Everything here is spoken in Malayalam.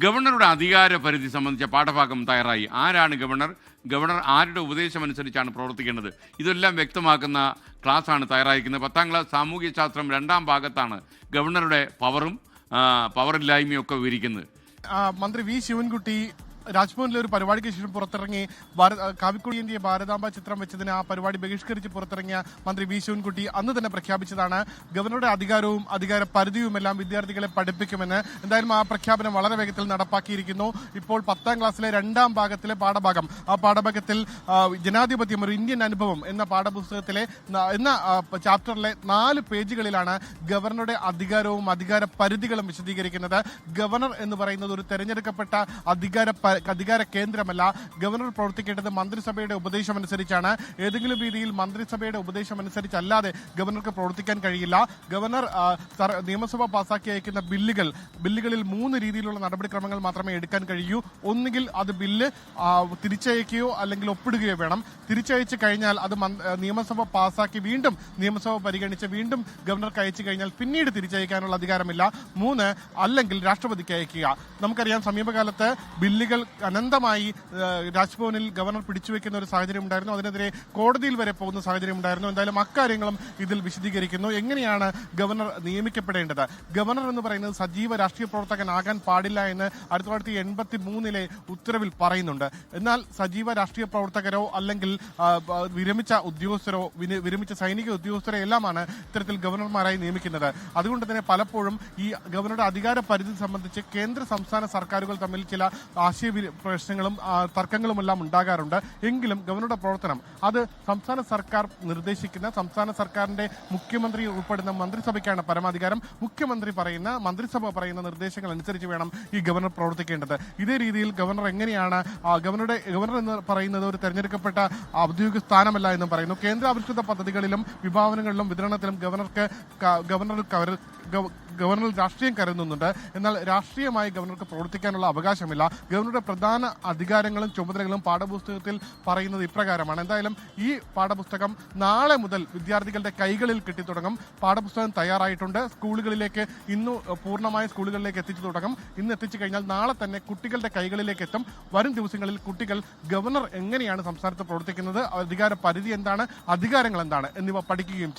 ഗവർണറുടെ അധികാര പരിധി സംബന്ധിച്ച പാഠഭാഗം തയ്യാറായി. ആരാണ് ഗവർണർ? ഗവർണർ ആരുടെ ഉപദേശമനുസരിച്ചാണ് പ്രവർത്തിക്കേണ്ടത്? ഇതെല്ലാം വ്യക്തമാക്കുന്ന ക്ലാസ്സാണ് തയ്യാറായിരിക്കുന്നത്. 10ാം ക്ലാസ് സാമൂഹ്യശാസ്ത്രം 2ാം ഭാഗത്താണ് ഗവർണറുടെ പവറും പവറില്ലായ്മയും ഒക്കെ വിവരിക്കുന്നത്. മന്ത്രി വി ശിവൻകുട്ടി രാജ്ഭവനിലെ ഒരു പരിപാടിക്ക് ശേഷം പുറത്തിറങ്ങി കാവിക്കുടിയന്റെ ഭാരതാംബ ചിത്രം വെച്ചതിന് ആ പരിപാടി ബഹിഷ്കരിച്ച് പുറത്തിറങ്ങിയ മന്ത്രി വി ശിവൻകുട്ടി അന്ന് തന്നെ പ്രഖ്യാപിച്ചതാണ് ഗവർണറുടെ അധികാരവും അധികാര പരിധിയുമെല്ലാം വിദ്യാർത്ഥികളെ പഠിപ്പിക്കുമെന്ന്. എന്തായാലും ആ പ്രഖ്യാപനം വളരെ വേഗത്തിൽ നടപ്പാക്കിയിരിക്കുന്നു. ഇപ്പോൾ 10ാം ക്ലാസ്സിലെ 2ാം ഭാഗത്തിലെ പാഠഭാഗം, ആ പാഠഭാഗത്തിൽ ജനാധിപത്യം ഒരു ഇന്ത്യൻ അനുഭവം എന്ന പാഠപുസ്തകത്തിലെ ചാപ്റ്ററിലെ 4 പേജുകളിലാണ് ഗവർണറുടെ അധികാരവും അധികാര പരിധികളും വിശദീകരിക്കുന്നത്. ഗവർണർ എന്ന് പറയുന്നത് ഒരു തെരഞ്ഞെടുക്കപ്പെട്ട അധികാര കേന്ദ്രമല്ല. ഗവർണർ പ്രവർത്തിക്കേണ്ടത് മന്ത്രിസഭയുടെ ഉപദേശമനുസരിച്ചാണ്. ഏതെങ്കിലും രീതിയിൽ മന്ത്രിസഭയുടെ ഉപദേശമനുസരിച്ചല്ലാതെ ഗവർണർക്ക് പ്രവർത്തിക്കാൻ കഴിയില്ല. ഗവർണർ നിയമസഭ പാസാക്കി അയക്കുന്ന ബില്ലുകളിൽ 3 രീതിയിലുള്ള നടപടിക്രമങ്ങൾ മാത്രമേ എടുക്കാൻ കഴിയൂ. ഒന്നുകിൽ അത് ബില്ല് തിരിച്ചയക്കുകയോ അല്ലെങ്കിൽ ഒപ്പിടുകയോ വേണം. തിരിച്ചയച്ചു കഴിഞ്ഞാൽ അത് നിയമസഭ പാസാക്കി വീണ്ടും നിയമസഭ പരിഗണിച്ച് വീണ്ടും ഗവർണർക്ക് അയച്ചു കഴിഞ്ഞാൽ പിന്നീട് തിരിച്ചയക്കാനുള്ള അധികാരമില്ല. 3 അല്ലെങ്കിൽ രാഷ്ട്രപതിക്ക് അയക്കുക. നമുക്കറിയാം, സമീപകാലത്ത് ബില്ലുകൾ അനന്തമായി രാജ്ഭവനിൽ ഗവർണർ പിടിച്ചുവെക്കുന്ന ഒരു സാഹചര്യം ഉണ്ടായിരുന്നു. അതിനെതിരെ കോടതിയിൽ വരെ പോകുന്ന സാഹചര്യം ഉണ്ടായിരുന്നു. എന്തായാലും അക്കാര്യങ്ങളും ഇതിൽ വിശദീകരിക്കുന്നു. എങ്ങനെയാണ് ഗവർണർ നിയമിക്കപ്പെടേണ്ടത്? ഗവർണർ എന്ന് പറയുന്നത് സജീവ രാഷ്ട്രീയ പ്രവർത്തകനാകാൻ പാടില്ല എന്ന് 1983 ഉത്തരവിൽ പറയുന്നുണ്ട്. എന്നാൽ സജീവ രാഷ്ട്രീയ പ്രവർത്തകരോ അല്ലെങ്കിൽ വിരമിച്ച ഉദ്യോഗസ്ഥരോ വിരമിച്ച സൈനിക ഉദ്യോഗസ്ഥരോ എല്ലാമാണ് ഇത്തരത്തിൽ ഗവർണർമാരായി നിയമിക്കുന്നത്. അതുകൊണ്ട് തന്നെ പലപ്പോഴും ഈ ഗവർണറുടെ അധികാര പരിധി സംബന്ധിച്ച് കേന്ദ്ര സംസ്ഥാന സർക്കാരുകൾ തമ്മിൽ ചില പ്രശ്നങ്ങളും തർക്കങ്ങളുമെല്ലാം ഉണ്ടാകാറുണ്ട്. എങ്കിലും ഗവർണറുടെ പ്രവർത്തനം അത് സംസ്ഥാന സർക്കാർ നിർദ്ദേശിക്കുന്ന, സംസ്ഥാന സർക്കാരിന്റെ മുഖ്യമന്ത്രി ഉൾപ്പെടുന്ന മന്ത്രിസഭയ്ക്കാണ് പരമാധികാരം. മുഖ്യമന്ത്രി പറയുന്ന, മന്ത്രിസഭ പറയുന്ന നിർദ്ദേശങ്ങൾ അനുസരിച്ച് വേണം ഈ ഗവർണർ പ്രവർത്തിക്കേണ്ടത്. ഇതേ രീതിയിൽ ഗവർണർ എങ്ങനെയാണ് ഗവർണർ എന്ന് പറയുന്നത് ഒരു തെരഞ്ഞെടുക്കപ്പെട്ട ഔദ്യോഗിക സ്ഥാനമല്ല എന്നും പറയുന്നു. കേന്ദ്രാവിഷ്കൃത പദ്ധതികളിലും വിഭാവനങ്ങളിലും വിതരണത്തിലും ഗവർണർ രാഷ്ട്രീയം കരുതുന്നുണ്ട്. എന്നാൽ രാഷ്ട്രീയമായി ഗവർണർക്ക് പ്രവർത്തിക്കാനുള്ള അവകാശമില്ല. ഗവർണറുടെ പ്രധാന അധികാരങ്ങളും ചുമതലകളും പാഠപുസ്തകത്തിൽ പറയുന്നത് ഇപ്രകാരമാണ്. എന്തായാലും ഈ പാഠപുസ്തകം നാളെ മുതൽ വിദ്യാർത്ഥികളുടെ കൈകളിൽ കിട്ടിത്തുടങ്ങും. പാഠപുസ്തകം തയ്യാറായിട്ടുണ്ട്. സ്കൂളുകളിലേക്ക് ഇന്ന് പൂർണ്ണമായ സ്കൂളുകളിലേക്ക് എത്തിച്ചു തുടങ്ങും. ഇന്ന് എത്തിച്ചു കഴിഞ്ഞാൽ നാളെ തന്നെ കുട്ടികളുടെ കൈകളിലേക്ക് എത്തും. വരും ദിവസങ്ങളിൽ കുട്ടികൾ ഗവർണർ എങ്ങനെയാണ് സംസ്ഥാനത്ത് പ്രവർത്തിക്കുന്നത്, അധികാര പരിധി എന്താണ്, അധികാരങ്ങൾ എന്താണ് എന്നിവ പഠിക്കുകയും ചെയ്യും.